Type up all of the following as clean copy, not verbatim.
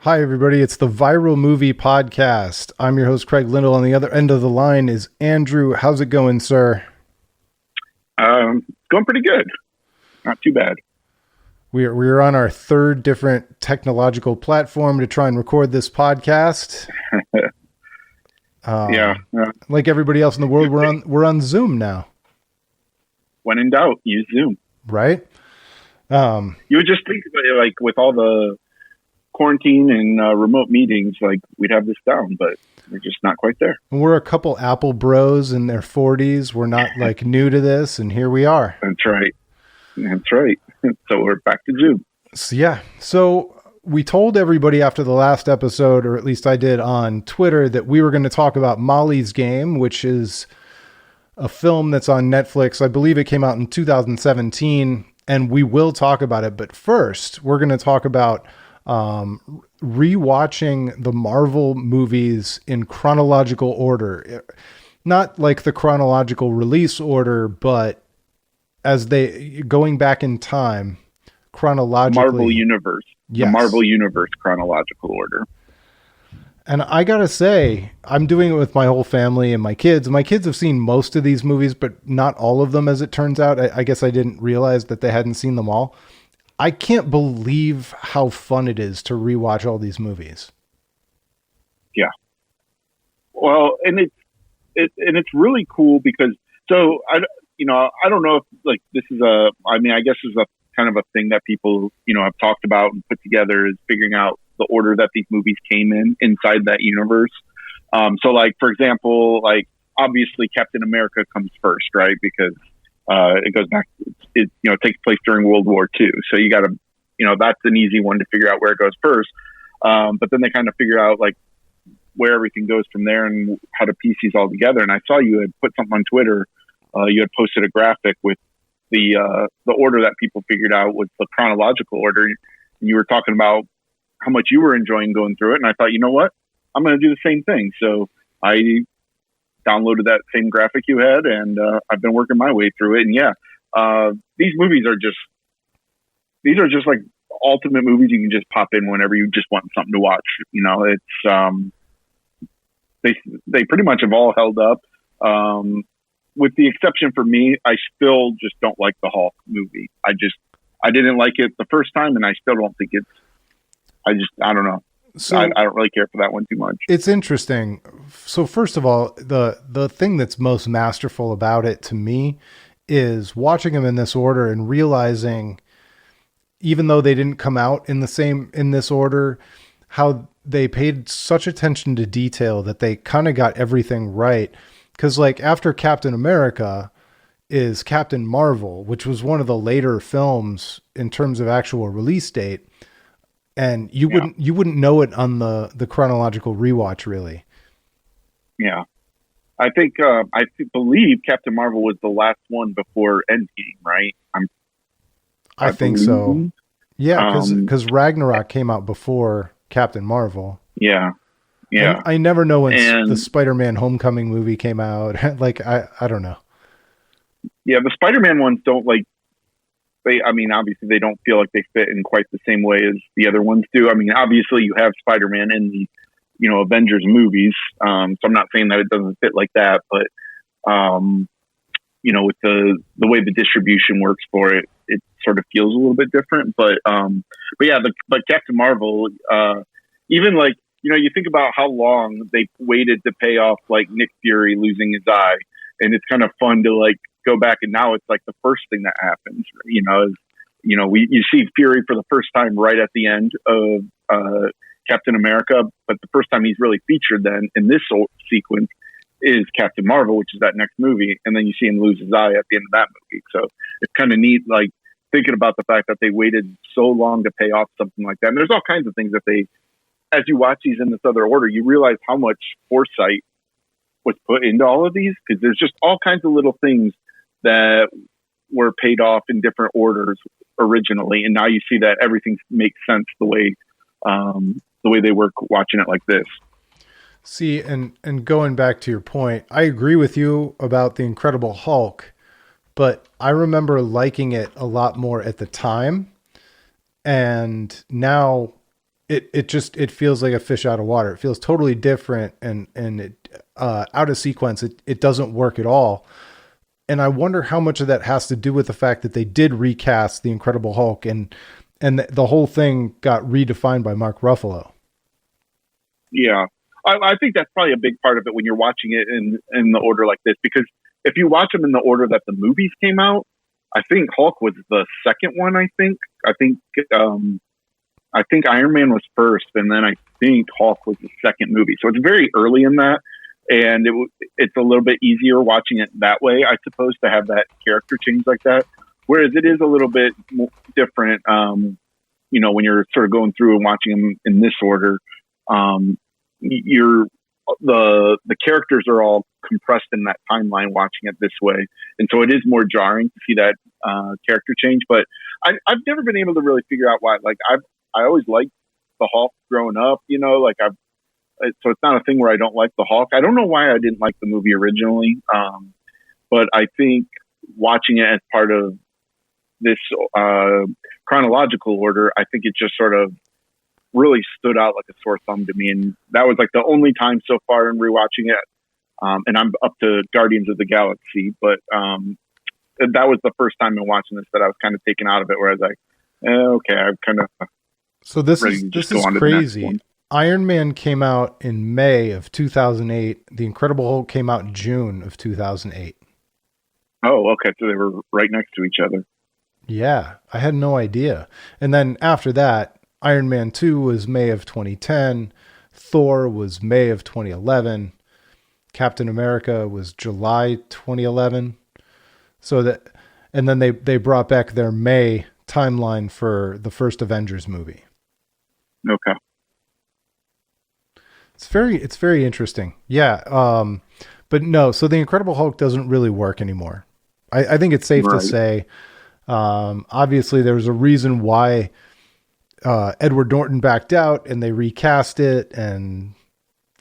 Hi, everybody. It's the Viral Movie Podcast. I'm your host, Craig Lindell. On the other end of the line is Andrew. How's it going, sir? Going pretty good. Not too bad. We're on our third different technological platform to try and record this podcast. Yeah. Like everybody else in the world, we're on Zoom now. When in doubt, use Zoom. Right? You would just think about it, like with all the quarantine and remote meetings, like we'd have this down, but we're just not quite there. We're a couple Apple bros in their 40s. We're not like new to this, and here we are. That's right. So we're back to Zoom. So we told everybody after the last episode, or at least I did on Twitter, that we were going to talk about Molly's Game, which is a film that's on Netflix. I believe it came out in 2017, and we will talk about it. But first, we're going to talk about rewatching the Marvel movies in chronological order. Not like the chronological release order, but as they going back in time chronologically. Marvel Universe. Yes. The Marvel Universe chronological order. And I gotta say, I'm doing it with my whole family and my kids. My kids have seen most of these movies, but not all of them, as it turns out. I guess I didn't realize that they hadn't seen them all. I can't believe how fun it is to rewatch all these movies. Yeah. Well, and it's really cool because I don't know if like this is I guess is a kind of a thing that people, have talked about and put together, is figuring out the order that these movies came in inside that universe. So like, for example, like obviously Captain America comes first, right? Because it goes back, it takes place during World War II. So you got to, that's an easy one to figure out where it goes first. But then they kind of figure out like where everything goes from there and how to piece these all together. And I saw you had put something on Twitter. You had posted a graphic with the order that people figured out was the chronological order. And you were talking about how much you were enjoying going through it. And I thought, you know what, I'm going to do the same thing. So I downloaded that same graphic you had, and I've been working my way through it. And these movies are just like ultimate movies you can just pop in whenever you just want something to watch. It's they pretty much have all held up. With the exception for me, I still just don't like the Hulk movie. I didn't like it the first time, and I still don't think I don't know. So I don't really care for that one too much. It's interesting. So first of all, the thing that's most masterful about it to me is watching them in this order and realizing, even though they didn't come out in this order, how they paid such attention to detail that they kind of got everything right. Because like after Captain America is Captain Marvel, which was one of the later films in terms of actual release date. And you wouldn't know it on the chronological rewatch, really. Yeah, I think I believe Captain Marvel was the last one before Endgame, right? I think so. Yeah, because Ragnarok came out before Captain Marvel. Yeah. And I never know when the Spider-Man Homecoming movie came out. Like I don't know. Yeah, the Spider-Man ones don't like. Obviously they don't feel like they fit in quite the same way as the other ones do. I mean, obviously you have Spider-Man in the, Avengers movies. So I'm not saying that it doesn't fit like that, but, with the way the distribution works for it, it sort of feels a little bit different. But Captain Marvel, even like, you think about how long they waited to pay off like Nick Fury losing his eye, and it's kind of fun to like go back, and now it's like the first thing that happens, you see Fury for the first time right at the end of Captain America, but the first time he's really featured then in this sequence is Captain Marvel, which is that next movie, and then you see him lose his eye at the end of that movie. So it's kind of neat, like thinking about the fact that they waited so long to pay off something like that. And there's all kinds of things that they, as you watch these in this other order, you realize how much foresight was put into all of these, because there's just all kinds of little things that were paid off in different orders originally, and now you see that everything makes sense the way they work watching it like this. See, and going back to your point, I agree with you about the Incredible Hulk, but I remember liking it a lot more at the time, and now it feels like a fish out of water. It feels totally different, and it out of sequence. It doesn't work at all. And I wonder how much of that has to do with the fact that they did recast the Incredible Hulk, and the whole thing got redefined by Mark Ruffalo. Yeah, I think that's probably a big part of it when you're watching it in the order like this, because if you watch them in the order that the movies came out, I think Hulk was the second one. I think Iron Man was first, and then I think Hulk was the second movie. So it's very early in that, and it's a little bit easier watching it that way, I suppose, to have that character change like that. Whereas it is a little bit different, when you're sort of going through and watching them in this order. The characters are all compressed in that timeline watching it this way, and so it is more jarring to see that character change. But I've never been able to really figure out why. Like I always liked the Hulk growing up, so it's not a thing where I don't like the Hulk. I don't know why I didn't like the movie originally, but I think watching it as part of this chronological order, I think it just sort of really stood out like a sore thumb to me. And that was like the only time so far in rewatching it. And I'm up to Guardians of the Galaxy, but that was the first time in watching this that I was kind of taken out of it, where I was like, okay, I'm kind of. So this is crazy. Iron Man came out in May of 2008. The Incredible Hulk came out in June of 2008. Oh, okay. So they were right next to each other. Yeah, I had no idea. And then after that, Iron Man 2 was May of 2010. Thor was May of 2011. Captain America was July 2011. And then they brought back their May timeline for the first Avengers movie. Okay. It's very interesting. Yeah. But no, so the Incredible Hulk doesn't really work anymore. I think it's safe to say, obviously there was a reason why Edward Norton backed out and they recast it. And,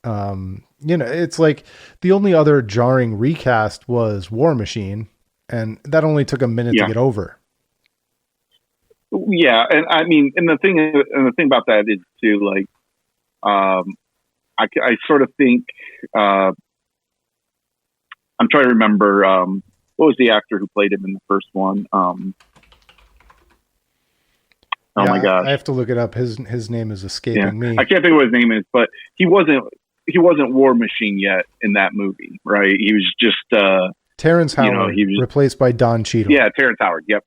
it's like the only other jarring recast was War Machine, and that only took a minute to get over. Yeah. And I mean, and the thing about that is too, like, I sort of think, I'm trying to remember, what was the actor who played him in the first one? My gosh, I have to look it up. His name is escaping me. I can't think of what his name is, but he wasn't War Machine yet in that movie, right? He was just Terrence Howard, he was replaced by Don Cheadle. Yeah, Terrence Howard. Yep,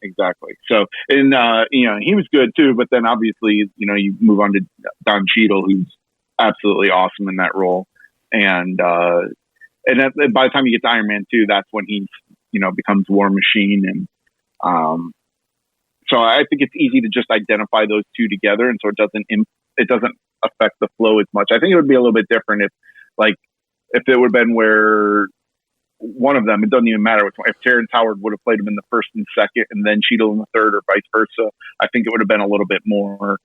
exactly. So, and he was good too. But then obviously, you move on to Don Cheadle, who's absolutely awesome in that role, and by the time you get to Iron Man 2, that's when he becomes War Machine, and so I think it's easy to just identify those two together, and so it doesn't affect the flow as much. I think it would be a little bit different if it would have been where one of them, it doesn't even matter if Terrence Howard would have played him in the first and second, and then Cheadle in the third, or vice versa. I think it would have been a little bit more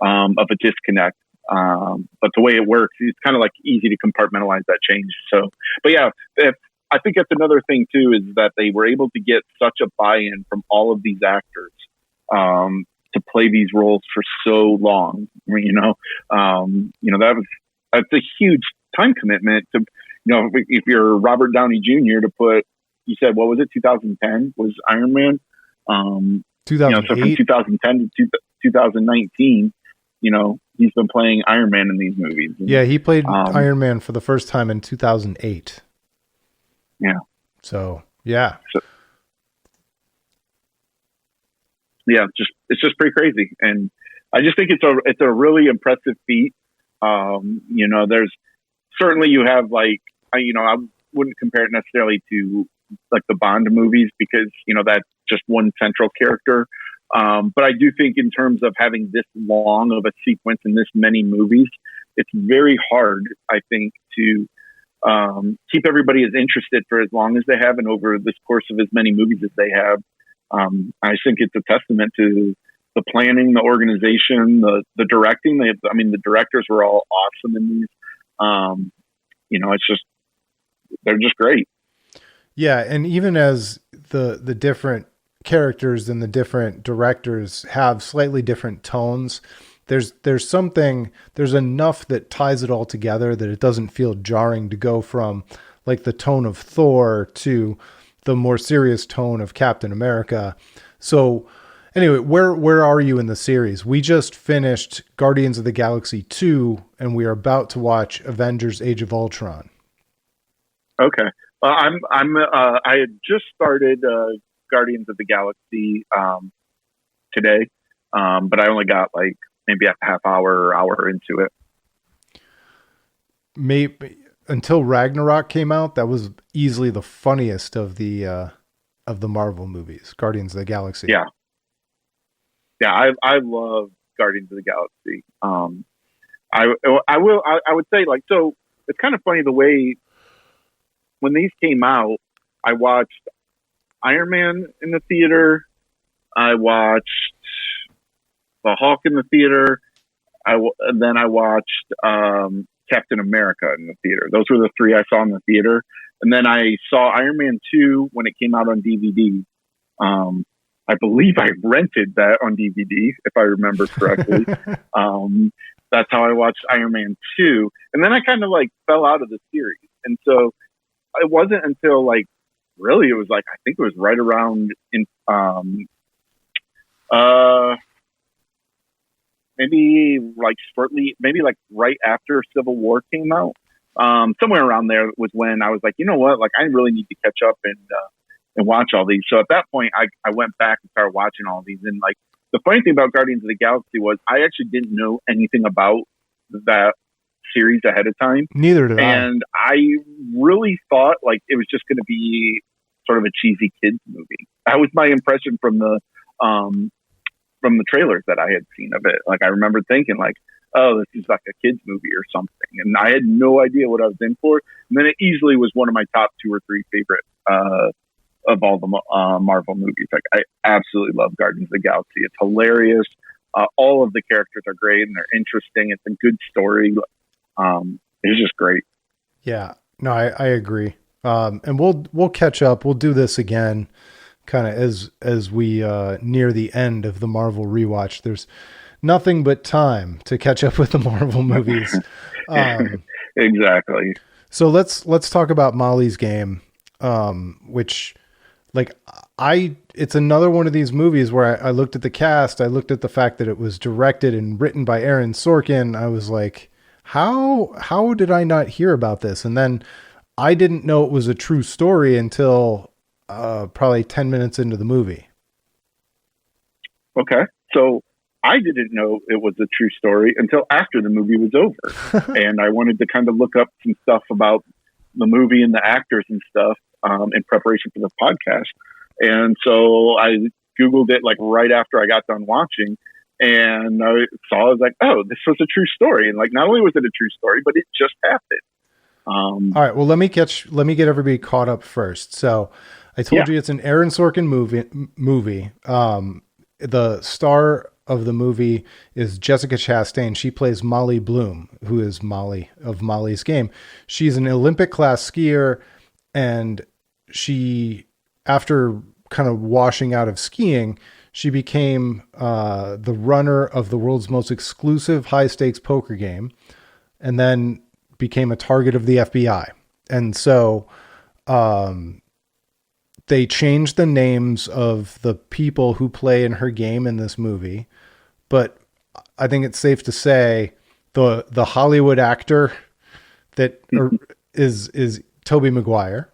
of a disconnect. But the way it works, it's kind of like easy to compartmentalize that change. So, but yeah, I think that's another thing too, is that they were able to get such a buy-in from all of these actors to play these roles for so long. That's a huge time commitment to, if you're Robert Downey Jr. to put, you said, what was it? 2010 was Iron Man. 2008. So from 2010 to 2019, he's been playing Iron Man in these movies. Yeah, he played Iron Man for the first time in 2008. Yeah. So, yeah. It's just pretty crazy. And I just think it's a really impressive feat. There's certainly, you have I wouldn't compare it necessarily to like the Bond movies, because, that's just one central character. But I do think in terms of having this long of a sequence in this many movies, it's very hard, I think, to keep everybody as interested for as long as they have, and over this course of as many movies as they have. I think it's a testament to the planning, the organization, the directing. The directors were all awesome in these. They're just great. Yeah, and even as the different characters and the different directors have slightly different tones, there's enough that ties it all together that it doesn't feel jarring to go from like the tone of Thor to the more serious tone of Captain America. So anyway, where are you in the series? We just finished Guardians of the Galaxy 2 and we are about to watch Avengers Age of Ultron. Okay. I had just started Guardians of the Galaxy today, but I only got like maybe a half hour into it. Maybe until Ragnarok came out, that was easily the funniest of the Marvel movies, Guardians of the Galaxy. Yeah. I love Guardians of the Galaxy. I would say like, so it's kind of funny the way when these came out, I watched Iron Man in the theater. I watched the Hulk in the theater. And then I watched Captain America in the theater. Those were the three I saw in the theater. And then I saw Iron Man 2 when it came out on DVD. I believe I rented that on DVD, if I remember correctly. That's how I watched Iron Man 2. And then I kind of like fell out of the series. And so it wasn't until like, really, it was like, I think it was right around in, maybe like shortly, maybe like right after Civil War came out, somewhere around there was when I was like, you know what, like I really need to catch up and watch all these. So at that point, I went back and started watching all these. And like the funny thing about Guardians of the Galaxy was I actually didn't know anything about that series ahead of time. Neither did I. And I really thought like it was just going to be sort of a cheesy kids movie. That was my impression from the trailers that I had seen of it. Like I remember thinking like, oh, this is like a kids movie or something. And I had no idea what I was in for. And then it easily was one of my top 2 or 3 favorite of all the Marvel movies. Like I absolutely love Guardians of the Galaxy. It's hilarious. All of the characters are great and they're interesting. It's a good story. It's just great. Yeah, no, I agree. And we'll catch up. We'll do this again kind of as we near the end of the Marvel rewatch. There's nothing but time to catch up with the Marvel movies. Exactly. So let's talk about Molly's Game, which like it's another one of these movies where I looked at the cast, I looked at the fact that it was directed and written by Aaron Sorkin. I was like, how did I not hear about this? And then I didn't know it was a true story until probably 10 minutes into the movie. Okay. So I didn't know it was a true story until after the movie was over. And I wanted to kind of look up some stuff about the movie and the actors and stuff in preparation for the podcast. And so I Googled it like right after I got done watching. And I was like, oh, this was a true story. And like, not only was it a true story, but it just happened. All right. Well, let me get everybody caught up first. So I told you it's an Aaron Sorkin movie. The star of the movie is Jessica Chastain. She plays Molly Bloom, who is Molly of Molly's Game. She's an Olympic class skier. And she, after kind of washing out of skiing, she became the runner of the world's most exclusive high-stakes poker game, and then became a target of the FBI. And so they changed the names of the people who play in her game in this movie. But I think it's safe to say the Hollywood actor that is Tobey Maguire.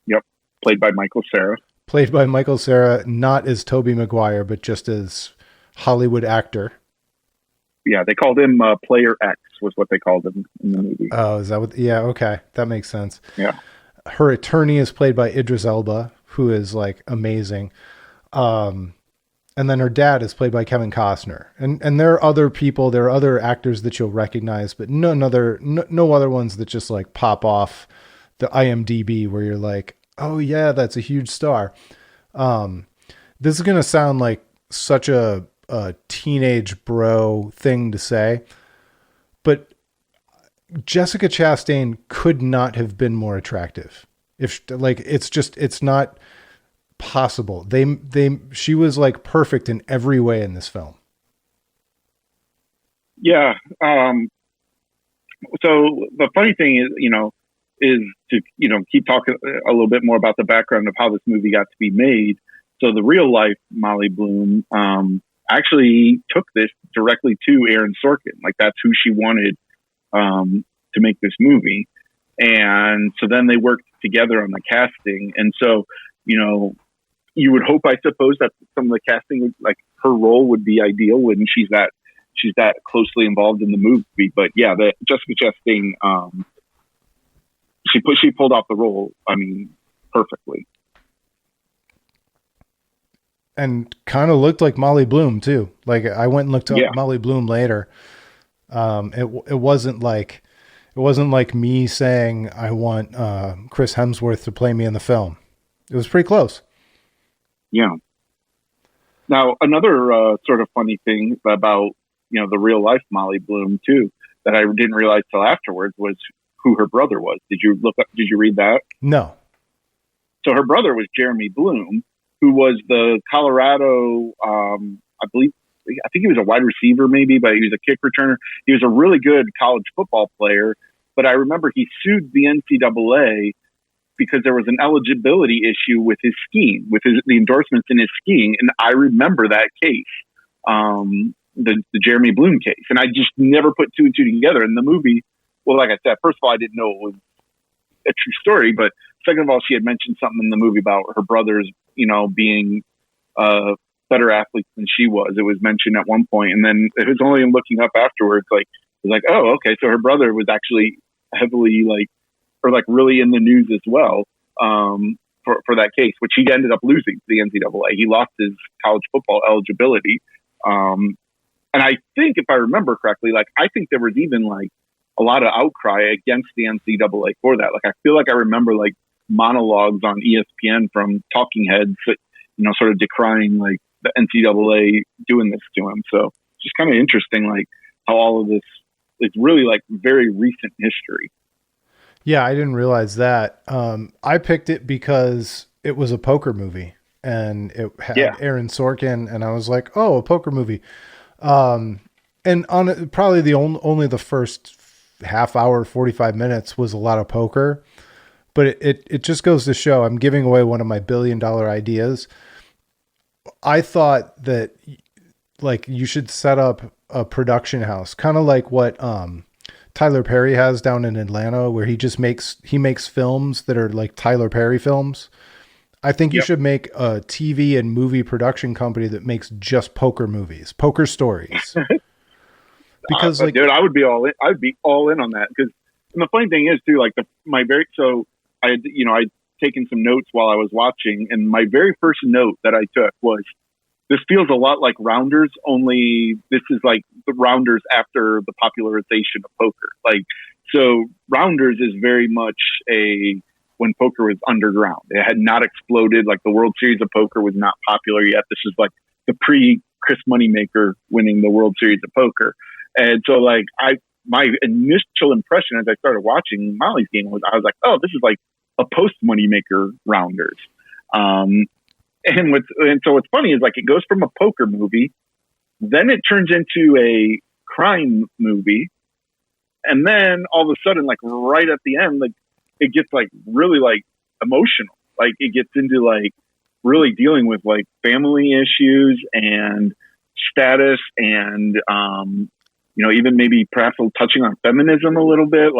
Yep. Played by Michael Cera. Played by Michael Cera, not as Tobey Maguire, but just as Hollywood actor. Yeah, they called him Player X, was what they called him in the movie. Oh, is that what? Yeah, okay. That makes sense. Yeah. Her attorney is played by Idris Elba, who is like amazing. And then her dad is played by Kevin Costner. And there are other people, there are other actors that you'll recognize, but no other ones that just like pop off the IMDb where you're like, oh yeah, that's a huge star. This is going to sound like such a teenage bro thing to say, but Jessica Chastain could not have been more attractive. It's not possible. She was like perfect in every way in this film. Yeah. So the funny thing is, is to keep talking a little bit more about the background of how this movie got to be made. So the real life Molly Bloom actually took this directly to Aaron Sorkin. Like that's who she wanted to make this movie, and so then they worked together on the casting. And so you would hope, I suppose, that some of the casting would, like, her role would be ideal when she's that closely involved in the movie. But yeah, the Jessica Chastain, she pulled off the role, I mean, perfectly. And kind of looked like Molly Bloom too. Like I went and looked up Molly Bloom later. It wasn't like me saying I want Chris Hemsworth to play me in the film. It was pretty close. Yeah. Now, another sort of funny thing about the real life Molly Bloom too that I didn't realize till afterwards was who her brother was. Did you read that? No. So her brother was Jeremy Bloom, who was the Colorado, I think he was a wide receiver maybe, but he was a kick returner. He was a really good college football player. But I remember he sued the NCAA because there was an eligibility issue with his skiing, with the endorsements in his skiing. And I remember that case, the Jeremy Bloom case. And I just never put two and two together. In the movie, well, like I said, first of all, I didn't know it was a true story. But second of all, she had mentioned something in the movie about her brothers, being better athletes than she was. It was mentioned at one point. And then it was only in looking up afterwards, it was like, oh, okay. So her brother was actually heavily really in the news as well, for that case, which he ended up losing to the NCAA. He lost his college football eligibility. And I think, if I remember correctly, I think there was even a lot of outcry against the NCAA for that. I feel like I remember monologues on ESPN from talking heads that, sort of decrying the NCAA doing this to him. So it's just kind of interesting, how all of this is really very recent history. Yeah, I didn't realize that. I picked it because it was a poker movie and it had Aaron Sorkin, and I was like, oh, a poker movie. And on it, probably only the first half hour, 45 minutes was a lot of poker, but it just goes to show I'm giving away one of my $1 billion ideas. I thought that you should set up a production house, kind of like what, Tyler Perry has down in Atlanta, where he makes films that are like Tyler Perry films. I think you should make a TV and movie production company that makes just poker movies, poker stories. Because dude, I would be all in. I'd be all in on that. Because, and the funny thing is too, I'd taken some notes while I was watching, and my very first note that I took was, this feels a lot like Rounders, only this is like the Rounders after the popularization of poker. So Rounders is very much when poker was underground. It had not exploded. The World Series of Poker was not popular yet. This is the pre-Chris Moneymaker winning the World Series of Poker. And so my initial impression as I started watching Molly's game was, I was like, oh, this is like a post-Moneymaker Rounders. And so what's funny is it goes from a poker movie, then it turns into a crime movie, and then all of a sudden, right at the end, it gets really emotional. It gets into really dealing with family issues and status, and even maybe perhaps touching on feminism a little bit.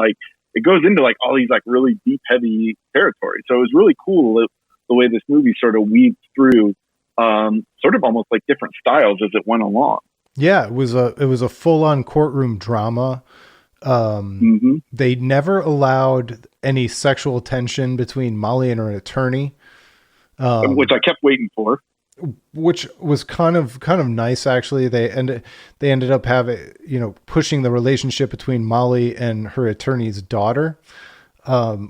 It goes into all these really deep, heavy territory. So it was really cool the way this movie sort of weaved through sort of almost different styles as it went along. Yeah, it was a full-on courtroom drama. They never allowed any sexual tension between Molly and her attorney, which I kept waiting for. Which was kind of nice, actually. They ended up having, pushing the relationship between Molly and her attorney's daughter,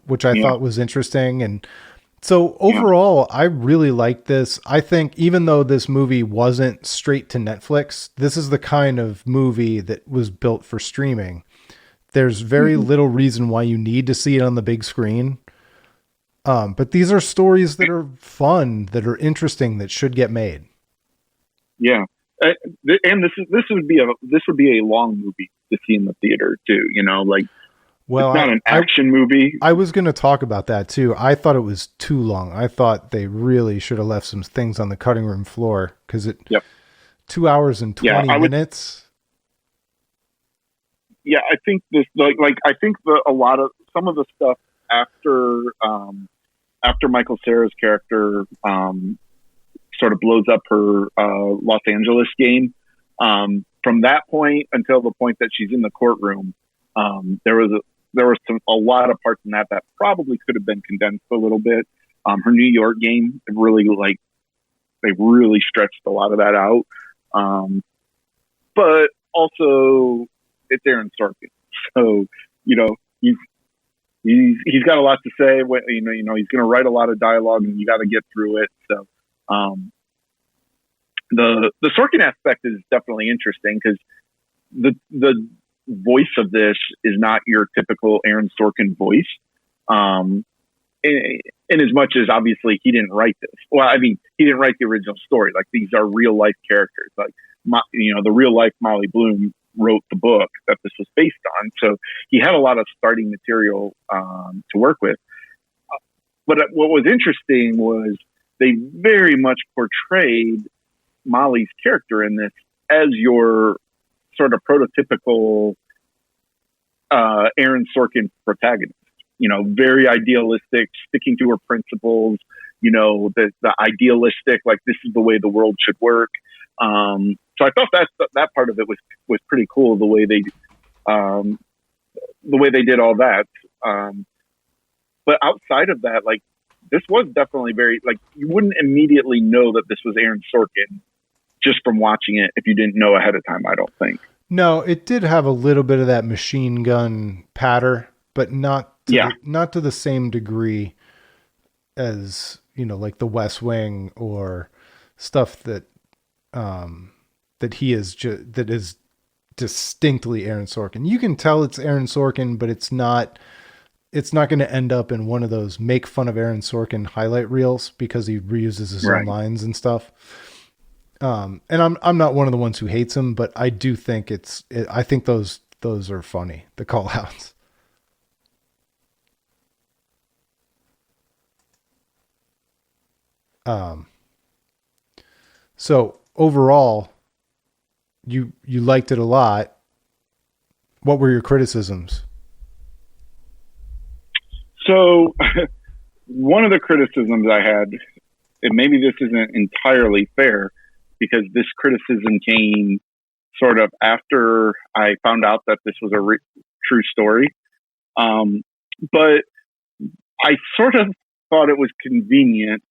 which I thought was interesting. And so overall, I really liked this. I think even though this movie wasn't straight to Netflix, this is the kind of movie that was built for streaming. There's very little reason why you need to see it on the big screen. But these are stories that are fun, that are interesting, that should get made. Yeah. Uh, and this would be a long movie to see in the theater too. Like Well, it's not an action movie. I was going to talk about that too. I thought it was too long. I thought they really should have left some things on the cutting room floor because it Yep. 2 hours and 20 minutes. Yeah, I think this I think a lot of some of the stuff after Michael Cera's character sort of blows up her Los Angeles game. From that point until the point that she's in the courtroom, there was a lot of parts in that probably could have been condensed a little bit. Her New York game really they really stretched a lot of that out. But also it's Aaron Sorkin, so he's got a lot to say. He's going to write a lot of dialogue, and you got to get through it. So the Sorkin aspect is definitely interesting because the voice of this is not your typical Aaron Sorkin voice. In as much as obviously he didn't write this. Well, I mean, he didn't write the original story. Like these are real life characters. Like the real life Molly Bloom wrote the book that this was based on. So he had a lot of starting material to work with. But what was interesting was they very much portrayed Molly's character in this as your sort of prototypical Aaron Sorkin protagonist. Very idealistic, sticking to her principles. The idealistic, like this is the way the world should work. So I thought that part of it was pretty cool. The way they did all that. But outside of that, like this was definitely very you wouldn't immediately know that this was Aaron Sorkin just from watching it if you didn't know ahead of time. I don't think. No, it did have a little bit of that machine gun patter, but not to the same degree as like The West Wing or stuff that that is distinctly Aaron Sorkin. You can tell it's Aaron Sorkin, but it's not going to end up in one of those make fun of Aaron Sorkin highlight reels because he reuses his own lines and stuff. And I'm not one of the ones who hates him, but I do think I think those are funny, the call outs. So overall, you liked it a lot. What were your criticisms? So one of the criticisms I had, and maybe this isn't entirely fair because this criticism came sort of after I found out that this was a true story. But I sort of thought it was convenient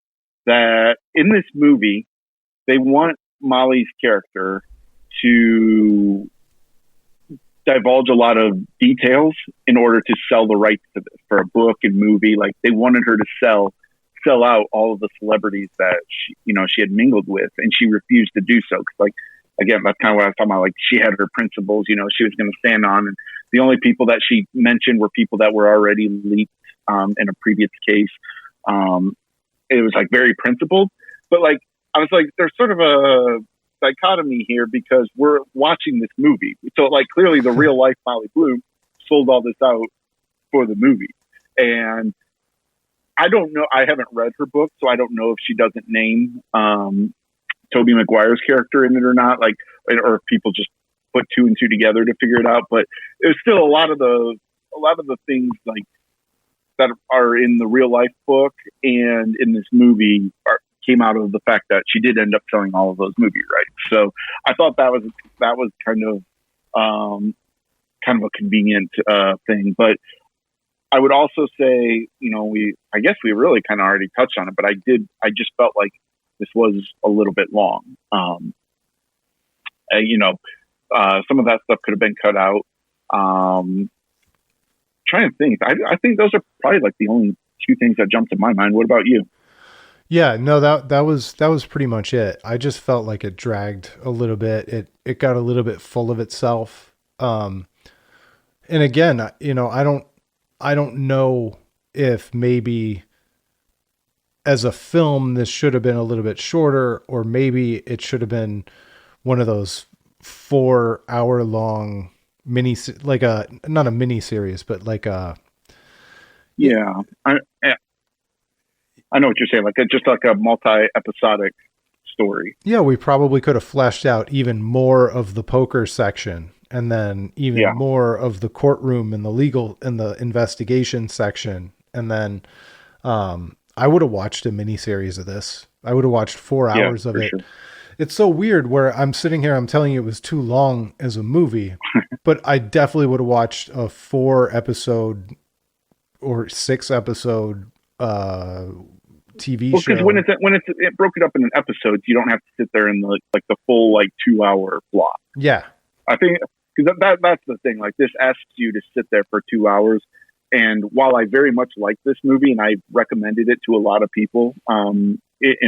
that in this movie, they want Molly's character to divulge a lot of details in order to sell the rights to this for a book and movie. Like they wanted her to sell out all of the celebrities that she had mingled with, and she refused to do so. Cause again, that's kind of what I was talking about. Like she had her principles, she was going to stand on, and the only people that she mentioned were people that were already leaked in a previous case. It was very principled, but I was there's sort of a dichotomy here because we're watching this movie. So clearly the real life Molly Bloom sold all this out for the movie. And I don't know, I haven't read her book, so I don't know if she doesn't name Tobey Maguire's character in it or not, or if people just put two and two together to figure it out. But it was still a lot of the things that are in the real life book and in this movie came out of the fact that she did end up selling all of those movie rights. So I thought that was kind of a convenient thing. But I would also say, I guess we really kind of already touched on it, but I just felt like this was a little bit long. Some of that stuff could have been cut out. Trying to think, I think those are probably the only two things that jumped to my mind. What about you? Yeah, no, that was pretty much it. I just felt like it dragged a little bit. It got a little bit full of itself. And again, I don't know if maybe as a film this should have been a little bit shorter, or maybe it should have been one of those 4-hour long mini, like not a mini series, but like Yeah, I know what you're saying. Like just like a multi-episodic story. Yeah, we probably could have fleshed out even more of the poker section, and then even more of the courtroom and the legal and the investigation section. And then I would have watched a mini series of this. I would have watched 4 hours of it. Sure. It's so weird where I'm sitting here, I'm telling you it was too long as a movie, but I definitely would have watched a 4-episode or 6-episode TV show. Because when it broke it up in an episode, you don't have to sit there in the full 2-hour block. Yeah, I think because that's the thing. Like this asks you to sit there for 2 hours. And while I very much like this movie and I recommended it to a lot of people in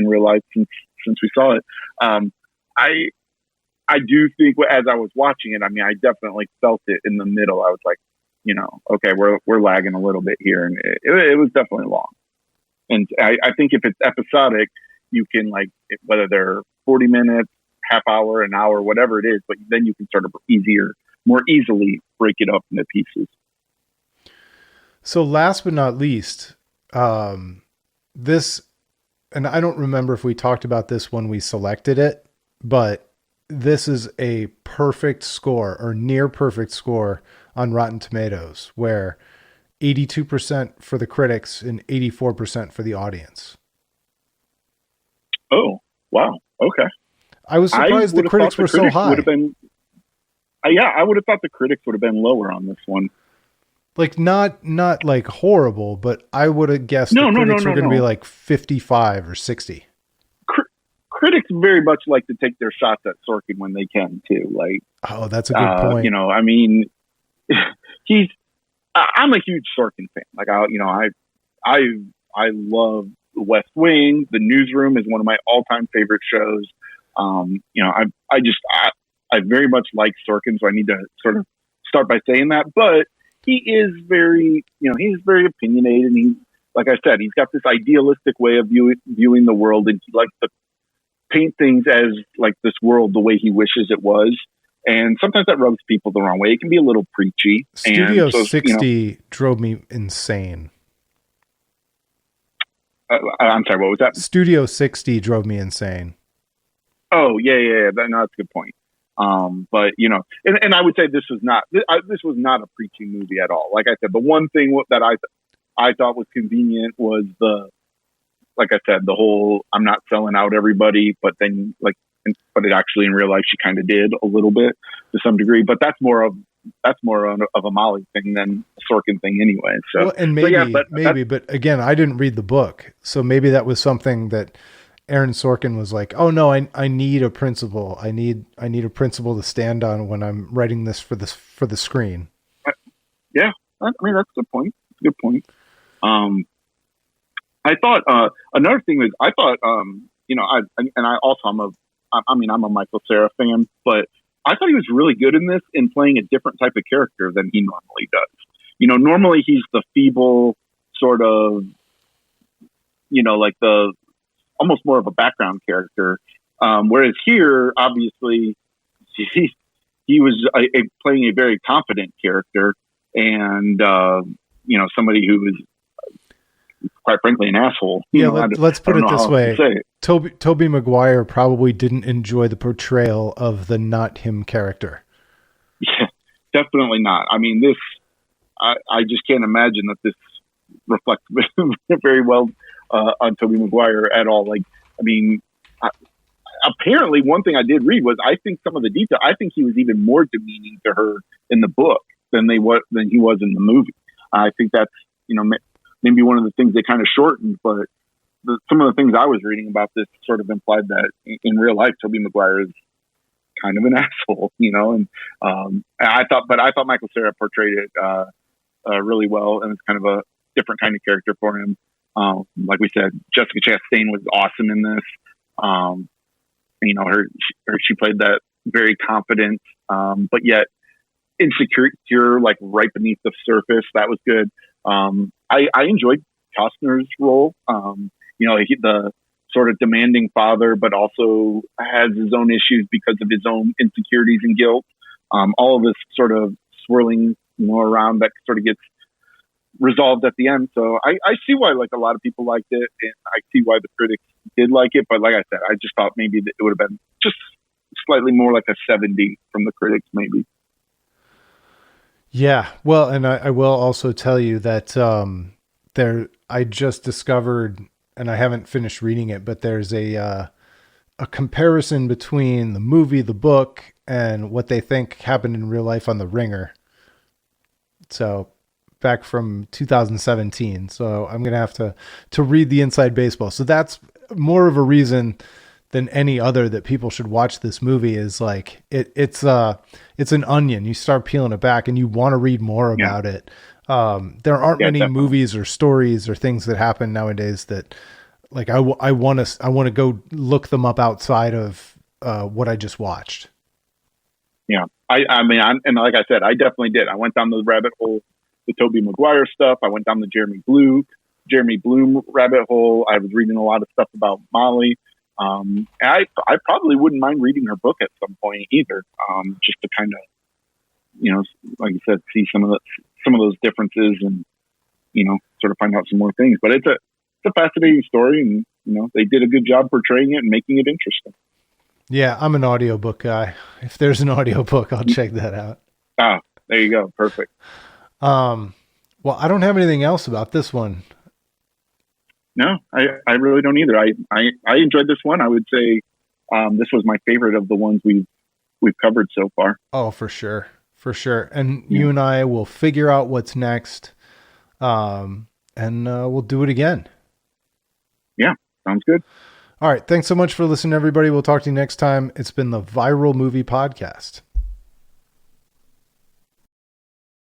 real life since we saw it, I do think as I was watching it, I mean, I definitely felt it in the middle. I was like, okay, we're lagging a little bit here, and it was definitely long. And I think if it's episodic, you can whether they're 40 minutes, half hour, an hour, whatever it is, but then you can sort of more easily break it up into pieces. So last but not least, this, and I don't remember if we talked about this when we selected it, but this is a perfect score or near perfect score on Rotten Tomatoes, where 82% for the critics and 84% for the audience. Oh, wow. Okay. I was surprised the critics were so high. I would have thought the critics would have been lower on this one. Like not like horrible, but I would have guessed the critics were going to be like 55 or 60. Critics very much like to take their shots at Sorkin when they can too. Oh, that's a good point. I mean, I'm a huge Sorkin fan. I love The West Wing. The Newsroom is one of my all-time favorite shows. I very much like Sorkin, so I need to sort of start by saying that. But he is very opinionated. And he, like I said, he's got this idealistic way of viewing the world, and he likes to paint things as this world the way he wishes it was. And sometimes that rubs people the wrong way. It can be a little preachy. Studio 60 drove me insane. I'm sorry, what was that? Studio 60 drove me insane. Oh, yeah. That's a good point. But and I would say this was not a preaching movie at all. Like I said, the one thing that I thought was convenient was like I said, the whole I'm not selling out everybody, but then but it actually in real life she kind of did a little bit to some degree. But that's more of a Molly thing than a Sorkin thing anyway. So but again, I didn't read the book, so maybe that was something that Aaron Sorkin was like, "Oh no, I need a principle. I need a principle to stand on when I'm writing this for the screen." Yeah, I mean that's a good point. It's a good point. I thought another thing was I'm a Michael Cera fan, but I thought he was really good in this in playing a different type of character than he normally does. Normally he's the feeble sort of, the almost more of a background character. Whereas here, obviously, he was playing a very confident character and, somebody who is quite frankly an asshole. Let's put it this way. Tobey Maguire probably didn't enjoy the portrayal of the not him character. Yeah, definitely not. I mean, I just can't imagine that this reflects very well on Tobey Maguire at all. Apparently one thing I did read was I think some of the detail, I think he was even more demeaning to her in the book than he was in the movie. I think that's, maybe one of the things they kind of shortened, but some of the things I was reading about this sort of implied that in real life, Tobey Maguire is kind of an asshole, and I thought Michael Cera portrayed it really well, and it's kind of a different kind of character for him. Like we said, Jessica Chastain was awesome in this. She played that very confident, but yet insecure, right beneath the surface. That was good. I enjoyed Costner's role. The sort of demanding father, but also has his own issues because of his own insecurities and guilt. All of this sort of swirling, around that sort of gets resolved at the end. So I see why like a lot of people liked it, and I see why the critics did like it. But like I said, I just thought maybe that it would have been just slightly more like a 70 from the critics, maybe. Yeah. Well, and I will also tell you that I just discovered, and I haven't finished reading it, but there's a comparison between the movie, the book, and what they think happened in real life on The Ringer. So back from 2017. So I'm going to have to read the Inside Baseball. So that's more of a reason than any other that people should watch this movie. Is like, it's an onion. You start peeling it back and you want to read more about it. There aren't many definitely. movies or stories or things that happen nowadays that like, I want to go look them up outside of what I just watched. Yeah. I mean, and like I said, I definitely did. I went down the rabbit hole, the Tobey Maguire stuff. I went down the Jeremy Bloom rabbit hole. I was reading a lot of stuff about Molly. And I probably wouldn't mind reading her book at some point either. Just to kind of, like you said, see some of those differences and, sort of find out some more things. But it's a fascinating story, and, they did a good job portraying it and making it interesting. Yeah, I'm an audiobook guy. If there's an audiobook, I'll check that out. Ah, there you go. Perfect. Well, I don't have anything else about this one. No, I really don't either. I enjoyed this one. I would say this was my favorite of the ones we've covered so far. Oh, for sure. For sure. And you and I will figure out what's next. And we'll do it again. Yeah, sounds good. All right. Thanks so much for listening, everybody. We'll talk to you next time. It's been the Viral Movie Podcast.